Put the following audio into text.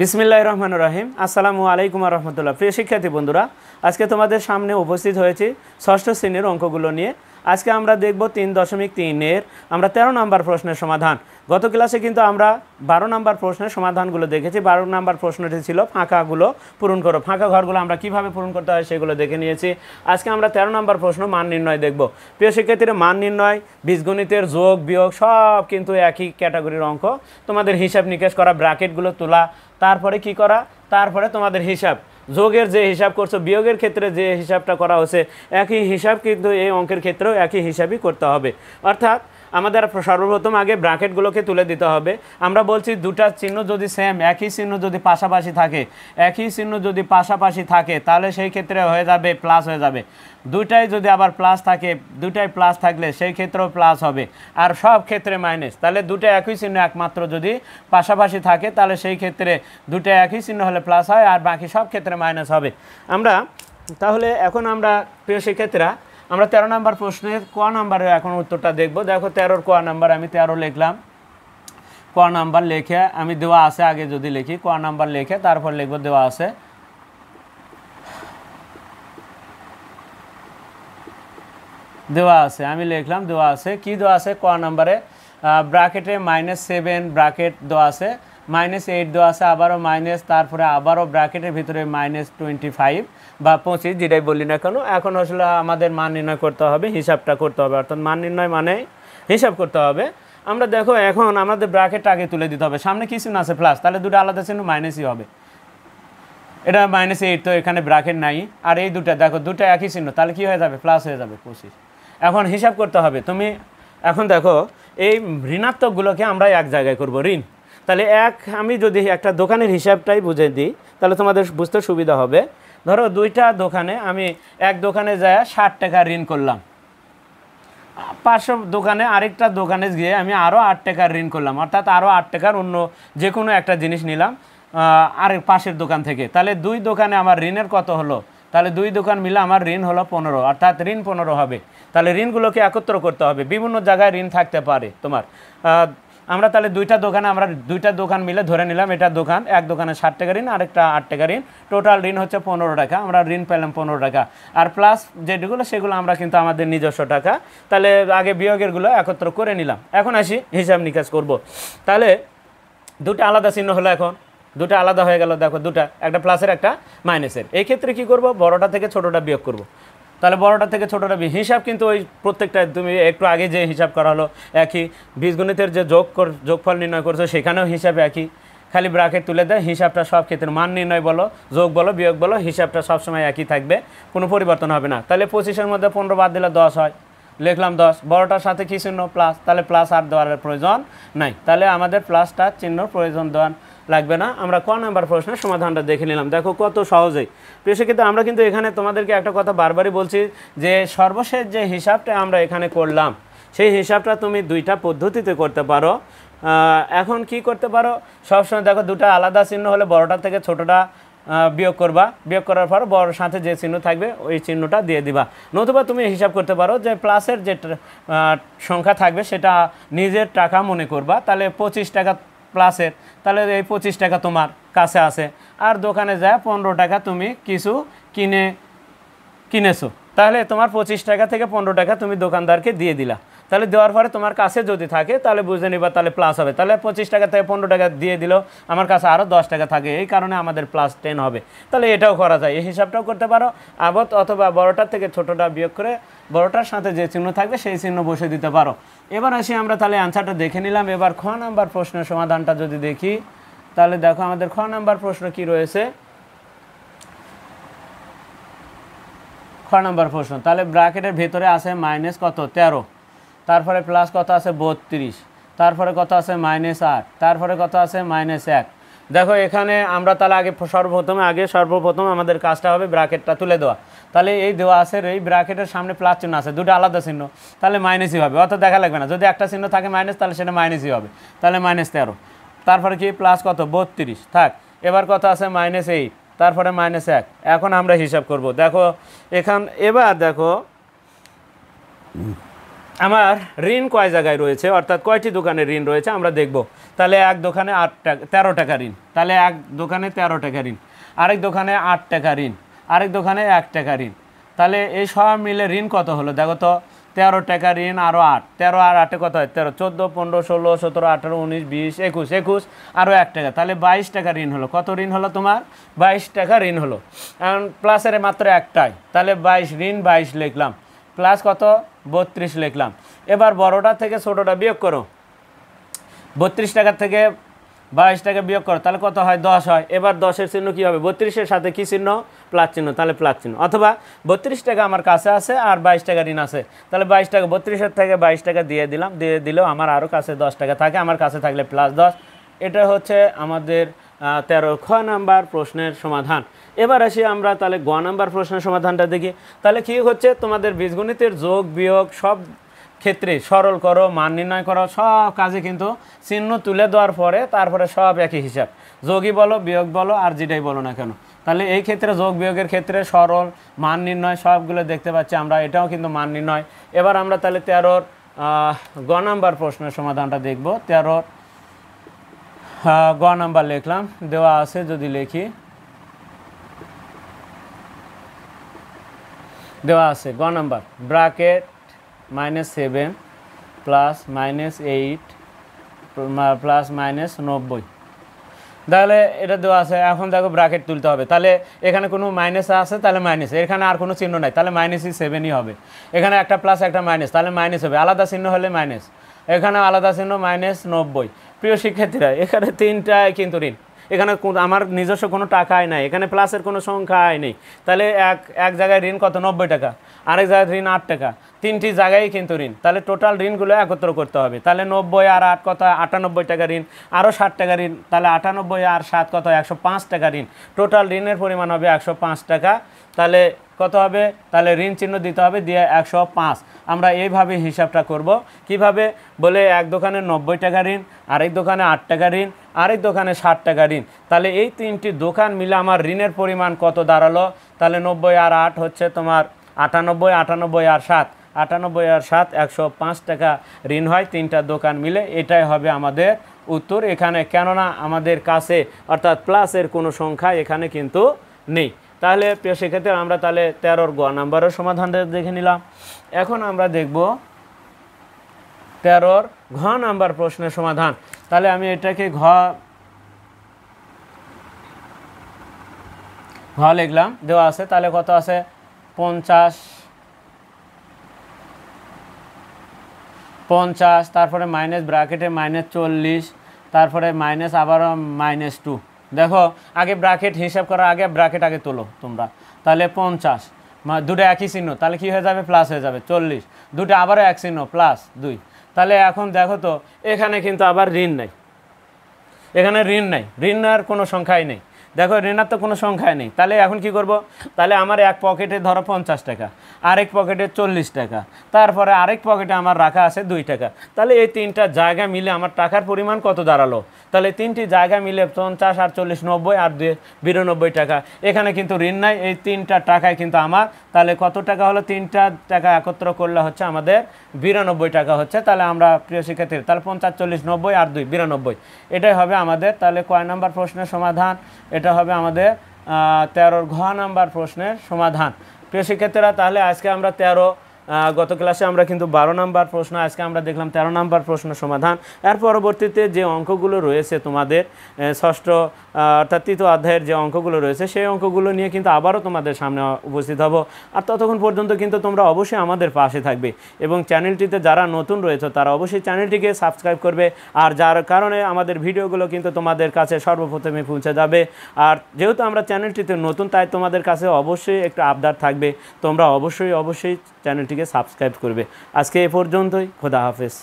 বিসমিল্লাহির রহমানির রহিম। আসসালামু আলাইকুম ওয়া রাহমাতুল্লাহ। প্রিয় শিক্ষার্থী বন্ধুরা, আজকে তোমাদের সামনে উপস্থিত হয়েছি ষষ্ঠ শ্রেণীর অঙ্কগুলো নিয়ে। আজকে আমরা দেখব 3.3 এর আমরা 13 নম্বর প্রশ্নের সমাধান। গত ক্লাসে কিন্তু আমরা 12 নম্বর প্রশ্নের সমাধানগুলো দেখেছি। 12 নম্বর প্রশ্নটি ছিল ফাঁকাগুলো পূরণ করো। ফাঁকা ঘরগুলো আমরা কিভাবে পূরণ করতে হয় সেগুলো দেখে নিয়েছি। আজকে আমরা 13 নম্বর প্রশ্ন মান নির্ণয় দেখব। প্রিয় শিক্ষার্থীরা, মান নির্ণয়, বীজগণিতের যোগ বিয়োগ সব কিন্তু একই ক্যাটাগরির অঙ্ক। তোমাদের হিসাব নিকেশ করা, ব্র্যাকেটগুলো তোলা, তারপরে কি করা, তারপরে তোমাদের হিসাব, যোগের যে হিসাব করছো, বিয়োগের ক্ষেত্রে যে হিসাবটা করা হচ্ছে, একই হিসাব কিন্তু এই অঙ্কের ক্ষেত্রেও একই হিসাবই করতে হবে। অর্থাৎ আমাদের সর্বপ্রথম আগে ব্র্যাকেটগুলোকে তুলে দিতে হবে। আমরা বলছি দুটা চিহ্ন যদি সেম, একই চিহ্ন যদি পাশাপাশি থাকে, একই চিহ্ন যদি পাশাপাশি থাকে তাহলে সেই ক্ষেত্রে হয়ে যাবে প্লাস হয়ে যাবে। দুইটাই যদি আবার প্লাস থাকে, দুইটাই প্লাস থাকলে সেই ক্ষেত্রেও প্লাস হবে। আর সব ক্ষেত্রে মাইনাস, তাহলে দুটো একই চিহ্ন একমাত্র যদি পাশাপাশি থাকে তাহলে সেই ক্ষেত্রে দুটো একই চিহ্ন হলে প্লাস হয়, আর বাকি সব ক্ষেত্রে মাইনাস হবে। আমরা তাহলে এখন আমরা প্রিয় শিক্ষার্থীরা, আমরা 13 নম্বর প্রশ্নের ক নাম্বারের এখন উত্তরটা দেখব। দেখো 13-র ক নাম্বার, আমি 13 লিখলাম। ক নাম্বার লিখে আমি দেওয়া আছে, আগে যদি লিখি ক নাম্বার লিখে তারপর লিখব দেওয়া আছে। দেওয়া আছে আমি লিখলাম দেওয়া আছে। কি দেওয়া আছে ক নাম্বারে? ব্র্যাকেটে -7 ব্র্যাকেট দেওয়া আছে, -8 দেওয়া আছে, আবারও মাইনাস, তারপরে আবারও ব্র্যাকেটের ভিতরে -25 বা 25, যেটাই বলি না কেন। এখন আসলে আমাদের মান নির্ণয় করতে হবে, হিসাবটা করতে হবে। অর্থাৎ মান নির্ণয় মানে হিসাব করতে হবে। আমরা দেখো এখন আমাদের ব্র্যাকেটটা আগে তুলে দিতে হবে। সামনে কি চিহ্ন আছে? প্লাস, তাহলে দুটো আলাদা চিহ্ন মাইনাসই হবে। এটা -8, তো এখানে ব্র্যাকেট নাই। আর এই দুটা দেখো, দুটো একই চিহ্ন, তাহলে কি হয়ে যাবে? প্লাস হয়ে যাবে 25। এখন হিসাব করতে হবে। তুমি এখন দেখো এই ঋণাত্মকগুলোকে আমরা এক জায়গায় করব, ঋণ। তাহলে আমি যদি একটা দোকানের হিসাবটাই বুঝে দিই তাহলে তোমাদের বুঝতে সুবিধা হবে। ধরো দুইটা দোকানে, আমি এক দোকানে যায় 60 টাকা ঋণ করলাম, পাঁচশো দোকানে আরেকটা দোকানে গিয়ে আমি আরও 8 টাকার ঋণ করলাম। অর্থাৎ আরও 8 টাকার অন্য যে কোনো একটা জিনিস নিলাম আরেক পাশের দোকান থেকে। তাহলে দুই দোকানে আমার ঋণের কত হলো? তাহলে দুই দোকান মিলে আমার ঋণ হলো 15, অর্থাৎ ঋণ 15 হবে। তাহলে ঋণগুলোকে একত্র করতে হবে। বিভিন্ন জায়গায় ঋণ থাকতে পারে তোমার। আমরা তাহলে দুইটা দোকান মিলে ধরে নিলাম এটা দোকান, এক দোকানে 60 টাকা ঋণ, আরেকটা 8 টাকা ঋণ, টোটাল ঋণ হচ্ছে 15 টাকা। আমরা ঋণ পেলাম 15 টাকা। আর প্লাস যেগুলো সেগুলো আমরা কিন্তু আমাদের নিজস্ব টাকা। তাহলে আগে বিয়োগেরগুলো একত্র করে নিলাম। এখন আসি হিসাব নিকাশ করব। তাহলে দুটো আলাদা চিহ্ন হলো, এখন দুটো আলাদা হয়ে গেল। দেখো দুটা, একটা প্লাসের একটা মাইনাসের। এই ক্ষেত্রে কি করব? বড়টা থেকে ছোটটা বিয়োগ করব। তাহলে বড়টা থেকে ছোটটা হিসাব কিন্তু ওই প্রত্যেকটা তুমি একটু আগে যে হিসাব করা হলো একই। বীজগণিতের যে যোগফল নির্ণয় করছো সেখানেও হিসাব একই, খালি ব্র্যাকেট তুলে দেয়। হিসাবটা সব ক্ষেত্রে মান নির্ণয় বলো, যোগ বলো, বিয়োগ বলো, হিসাবটা সবসময় একই থাকবে, কোনো পরিবর্তন হবে না। তাহলে 25-এর মধ্যে 15 বাদ দিলে 10 হয়, লিখলাম 10। বড়টার সাথে কি চিহ্ন? প্লাস, তাহলে প্লাস আর দেওয়ার প্রয়োজন নাই। তাহলে আমাদের প্লাসটা চিহ্ন প্রয়োজন দেওয়ার লাগবে না। আমরা ক নাম্বার প্রশ্নের সমাধানটা দেখে নিলাম। দেখো কত সহজেই। প্রিয় শিক্ষার্থী, আমরা কিন্তু এখানে তোমাদেরকে একটা কথা বারবারই বলছি যে সর্বশেষ যে হিসাবটা আমরা এখানে করলাম সেই হিসাবটা তুমি দুইটা পদ্ধতিতে করতে পারো। এখন কি করতে পারো? সবসময় দেখো দুটা আলাদা চিহ্ন হলে বড়টা থেকে ছোটটা বিয়োগ করবা, বিয়োগ করার পর বড়োর সাথে যে চিহ্ন থাকবে ওই চিহ্নটা দিয়ে দিবা। নতুবা তুমি হিসাব করতে পারো যে প্লাসের যে সংখ্যা থাকবে সেটা নিজের টাকা মনে করবা। তাহলে 25 টাকা প্লাসের, তাহলে এই 25 টাকা তোমার কাছে আছে। আর দোকানে যায় 15 টাকা তুমি কিছু কিনেছো, তাহলে তোমার 25 টাকা থেকে 15 টাকা তুমি দোকানদারকে দিয়ে দিলা। তাহলে দেওয়ার পরে তোমার কাছে যদি থাকে তাহলে বুঝে নিবা, তাহলে প্লাস হবে। তাহলে 25 টাকা থেকে 15 টাকা দিয়ে দিল, আমার কাছে আরও 10 টাকা থাকে, এই কারণে আমাদের +10 হবে। তাহলে এটাও করা যায়, এই হিসাবটাও করতে পারো। অথবা বড়টার থেকে ছোটটা বিয়োগ করে বড়টার সাথে যে চিহ্ন থাকবে সেই চিহ্ন বসে দিতে পারো। এবার আসি আমরা তাহলে অ্যান্সারটা দেখে নিলাম। এবার খ নাম্বার প্রশ্নের সমাধানটা যদি দেখি তাহলে দেখো আমাদের খ নাম্বার প্রশ্ন কি রয়েছে। খ নাম্বার প্রশ্ন, তাহলে ব্র্যাকেটের ভেতরে আছে মাইনাস কত? 13, তারপরে প্লাস কত আছে? 32, তারপরে কত আছে? -8, তারপরে কত আছে? -1। দেখো এখানে আমরা তাহলে সর্বপ্রথম আমাদের কাজটা হবে ব্র্যাকেটটা তুলে দেওয়া। তাহলে এই দেওয়া আছে, এই ব্র্যাকেটের সামনে প্লাস চিহ্ন আছে, দুটো আলাদা চিহ্ন, তাহলে মাইনাসই হবে। অত দেখা লাগবে না, যদি একটা চিহ্ন থাকে মাইনাস তাহলে সেটা মাইনাসই হবে। তাহলে -13, তারপরে কি প্লাস কত? 32 থাক। এবার কত আছে? -8, তারপরে -1। এখন আমরা হিসাব করব। দেখো এবার দেখো আমার ঋণ কয় জায়গায় রয়েছে, অর্থাৎ কয়টি দোকানে ঋণ রয়েছে আমরা দেখব। তাহলে এক দোকানে 8 টাকা 13 টাকা ঋণ, তাহলে এক দোকানে 13 টাকা ঋণ, আরেক দোকানে 8 টাকা ঋণ, আরেক দোকানে 1 টাকা ঋণ। তাহলে এই সব মিলে ঋণ কত হলো দেখো তো, 13 টাকা ঋণ আরও 8, 13 আর 8 কত হয় 13, 14, 15, 16, 17, 18, 19, 20, 21, 21 আরও 1 টাকা, তাহলে 22 টাকা ঋণ হলো। কত ঋণ হলো তোমার? 22 টাকা ঋণ হলো। এখন প্লাসের মাত্র একটাই, তাহলে 22 ঋণ 22 লিখলাম, প্লাস কত 32 লিখলাম। এবার বড়টা থেকে ছোটোটা বিয়োগ করো, 32 টাকার থেকে 22 টাকা বিয়োগ করো, তাহলে কত হয় 10 হয়। এবার 10-এর চিহ্ন কী হবে? 32-এর সাথে কী চিহ্ন? প্লাস চিহ্ন, তাহলে প্লাস চিহ্ন। অথবা 32 টাকা আমার কাছে আছে আর 22 টাকা ঋণ আছে, তাহলে 22 টাকা 32-এর থেকে 22 টাকা দিয়ে দিলাম, দিয়ে দিলেও আমার আরও কাছে 10 টাকা থাকে, আমার কাছে থাকলে প্লাস 10। এটা হচ্ছে আমাদের 13 খ নাম্বার প্রশ্নের সমাধান। এবার আসি আমরা তাহলে গ নাম্বার প্রশ্নের সমাধানটা দেখি। তাহলে কী হচ্ছে, তোমাদের বীজগণিতের যোগ বিয়োগ সব ক্ষেত্রে সরল করো, মান নির্ণয় করো, সব কাজে কিন্তু চিহ্ন তুলে দেওয়ার পরে তারপরে সব একই হিসাব, যোগই বলো বিয়োগ বলো আর যেটাই বলো না কেন। তাহলে এই ক্ষেত্রে যোগ বিয়োগের ক্ষেত্রে সরল মান নির্ণয় সবগুলো দেখতে পাচ্ছি আমরা, এটাও কিন্তু মান নির্ণয়। এবার আমরা তাহলে 13-র গ নাম্বার প্রশ্নের সমাধানটা দেখব। 13-র গ নাম্বার লিখলাম, দেওয়া আছে যদি লিখি, দেওয়া আছে গ নাম্বার ব্র্যাকেট -7 প্লাস -8 প্লাস -90। তাহলে এটা দেওয়া আছে, এখন দেখো ব্র্যাকেট তুলতে হবে। তাহলে এখানে কোনো মাইনাস আছে, তাহলে মাইনাস, এখানে আর কোনো চিহ্ন নাই, তাহলে -7ই হবে। এখানে একটা প্লাস একটা মাইনাস, তাহলে মাইনাস হবে, আলাদা চিহ্ন হলে মাইনাস, এখানে আলাদা চিহ্ন -90। প্রিয় শিক্ষার্থীরা, এখানে 3টায় কিন্তু ঋণ, এখানে আমার নিজস্ব কোনো টাকাই নাই, এখানে প্লাসের কোনো সংখ্যাই নেই। তাহলে এক জায়গায় ঋণ কত? 90 টাকা, আরেক জায়গায় ঋণ 8 টাকা, 3টি জায়গায় কিন্তু ঋণ। তাহলে টোটাল ঋণগুলো একত্র করতে হবে। তাহলে 90 আর 8 কত? 98 টাকা ঋণ, আরও 60 টাকা ঋণ, তাহলে 98 আর 7 কত? 105 টাকা ঋণ। টোটাল ঋণের পরিমাণ হবে 105 টাকা। তাহলে কত হবে? তাহলে ঋণ চিহ্ন দিতে হবে, দিয়ে 105। আমরা এইভাবে হিসাবটা করব। কিভাবে? বলে এক দোকানে 90 টাকা ঋণ, আরেক দোকানে 8 টাকা ঋণ, আরেক দোকানে 60 টাকা ঋণ। তাহলে এই 3টি দোকান মিলে আমার ঋণের পরিমাণ কত দাঁড়ালো? তাহলে 90 আর 8 হচ্ছে তোমার 98, 98 আর 7, 98 আর 7 105 টাকা ঋণ হয় 3টা দোকান মিলে। এটাই হবে আমাদের উত্তর এখানে, কেননা আমাদের কাছে অর্থাৎ প্লাসের কোনো সংখ্যা এখানে কিন্তু নেই। তাহলে প্রিয় সেক্ষেত্রে আমরা তাহলে 13-র গ নাম্বারের সমাধানটা দেখে নিলাম। এখন আমরা দেখব 13-র ঘ নাম্বার প্রশ্নের সমাধান। তাহলে আমি এটাকে ঘ লিখলাম, দেওয়া আছে। তাহলে কত আছে? 50, তারপরে মাইনাস ব্র্যাকেটে -40, তারপরে মাইনাস আবারও -2। দেখো আগে ব্র্যাকেট হিসাব করার আগে ব্র্যাকেট আগে তোলো তোমরা। তাহলে 50, দুটো একই চিহ্ন, তাহলে কি হয়ে যাবে? প্লাস হয়ে যাবে। 40, দুটো আবারও এক চিহ্ন, +2। তাহলে এখন দেখো তো এখানে কিন্তু আবার ঋণ নাই, এখানে ঋণ নাই, ঋণের কোনো সংখ্যাই নেই। দেখো ঋণার তো কোনো সংখ্যাই নেই। তাহলে এখন কি করব? তাহলে আমার এক পকেটে ধরো 50 টাকা, আরেক পকেটে 40 টাকা, তারপরে আরেক পকেটে আমার রাখা আছে 2 টাকা। তাহলে এই 3টা জায়গা মিলে আমার টাকার পরিমাণ কত দাঁড়ালো? তাহলে 3টি জায়গা মিলে 50 আর 40 90 আর 92 টাকা। এখানে কিন্তু ঋণ নাই, এই 3টা টাকায় কিন্তু আমার তাহলে কত টাকা হলো? 3টা টাকা একত্র করলে হচ্ছে আমাদের 92 টাকা হচ্ছে। তাহলে আমরা প্রিয় শিক্ষার্থী, তাহলে 50 40 90 আর 2 92, এটাই হবে আমাদের তাহলে কয় নাম্বার প্রশ্নের সমাধান? এটা হবে আমাদের 13-র ঘ নাম্বার প্রশ্নের সমাধান। প্রিয় শিক্ষার্থীরা, তাহলে আজকে আমরা গত ক্লাসে আমরা কিন্তু 12 নাম্বার প্রশ্ন, আজকে আমরা দেখলাম 13 নাম্বার প্রশ্ন সমাধান। এর পরবর্তীতে যে অঙ্কগুলো রয়েছে তোমাদের ষষ্ঠ অর্থাৎ 3য় অধ্যায়ের যে অঙ্কগুলো রয়েছে সেই অঙ্কগুলো নিয়ে কিন্তু আবারও তোমাদের সামনে উপস্থিত হব। আর ততক্ষণ পর্যন্ত কিন্তু তোমরা অবশ্যই আমাদের পাশে থাকবে এবং চ্যানেলটিতে যারা নতুন রয়েছে তারা অবশ্যই চ্যানেলটিকে সাবস্ক্রাইব করবে, আর যার কারণে আমাদের ভিডিওগুলো কিন্তু তোমাদের কাছে সর্বপ্রথমে পৌঁছে যাবে। আর যেহেতু আমরা চ্যানেলটিতে নতুন, তাই তোমাদের কাছে অবশ্যই একটা আবদার থাকবে, তোমরা অবশ্যই চ্যানেলটিকে সাবস্ক্রাইব করবে। আজকে এ পর্যন্তই, খোদা হাফেজ।